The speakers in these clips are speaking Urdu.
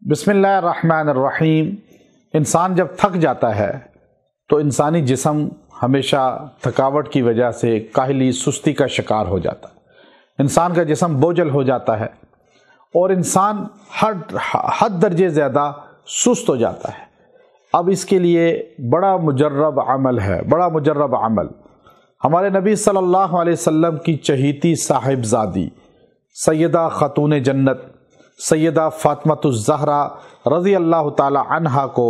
بسم اللہ الرحمن الرحیم۔ انسان جب تھک جاتا ہے تو انسانی جسم ہمیشہ تھکاوٹ کی وجہ سے کاہلی سستی کا شکار ہو جاتا ہے، انسان کا جسم بوجھل ہو جاتا ہے اور انسان حد درجے زیادہ سست ہو جاتا ہے۔ اب اس کے لیے بڑا مجرب عمل ہمارے نبی صلی اللہ علیہ وسلم کی چہیتی صاحبزادی سیدہ خاتون جنت سیدہ فاطمۃ الزہرا رضی اللہ تعالی عنہا کو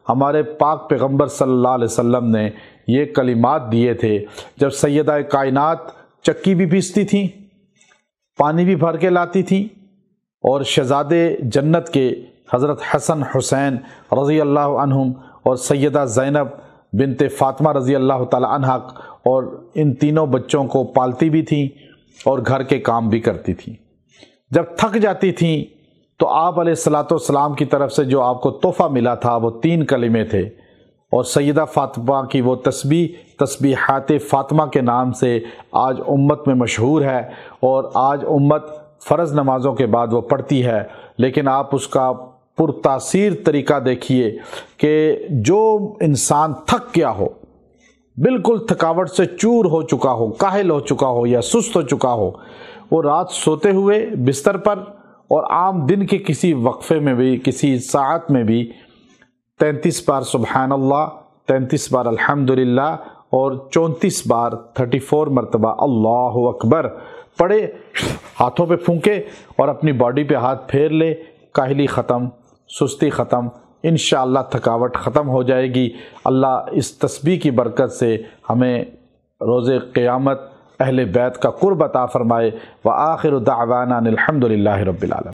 ہمارے پاک پیغمبر صلی اللہ علیہ وسلم نے یہ کلمات دیے تھے جب سیدہ کائنات چکی بھی پیستی تھیں، پانی بھی بھر کے لاتی تھیں، اور شہزادے جنت کے حضرت حسن حسین رضی اللہ عنہم اور سیدہ زینب بنت فاطمہ رضی اللہ تعالی عنہا اور ان تینوں بچوں کو پالتی بھی تھیں اور گھر کے کام بھی کرتی تھیں۔ جب تھک جاتی تھیں تو آپ علیہ الصلاۃ والسلام کی طرف سے جو آپ کو تحفہ ملا تھا وہ 3 کلمے تھے، اور سیدہ فاطمہ کی وہ تسبیحات فاطمہ کے نام سے آج امت میں مشہور ہے، اور آج امت فرض نمازوں کے بعد وہ پڑھتی ہے، لیکن آپ اس کا پرتاثیر طریقہ دیکھیے کہ جو انسان تھک گیا ہو، بالکل تھکاوٹ سے چور ہو چکا ہو، کاہل ہو چکا ہو یا سست ہو چکا ہو، وہ رات سوتے ہوئے بستر پر اور عام دن کے کسی وقفے میں بھی، کسی ساعت میں بھی 33 بار سبحان اللہ، 33 بار الحمدللہ اور 34 بار 34 مرتبہ اللہ اکبر پڑھے، ہاتھوں پہ پھونکے اور اپنی باڈی پہ ہاتھ پھیر لے، کاہلی ختم، سستی ختم، انشاءاللہ تھکاوٹ ختم ہو جائے گی۔ اللہ اس تسبیح کی برکت سے ہمیں روز قیامت اہل بیت کا قرب عطا فرمائے۔ وآخر دعوانا الحمدللہ رب العالمین۔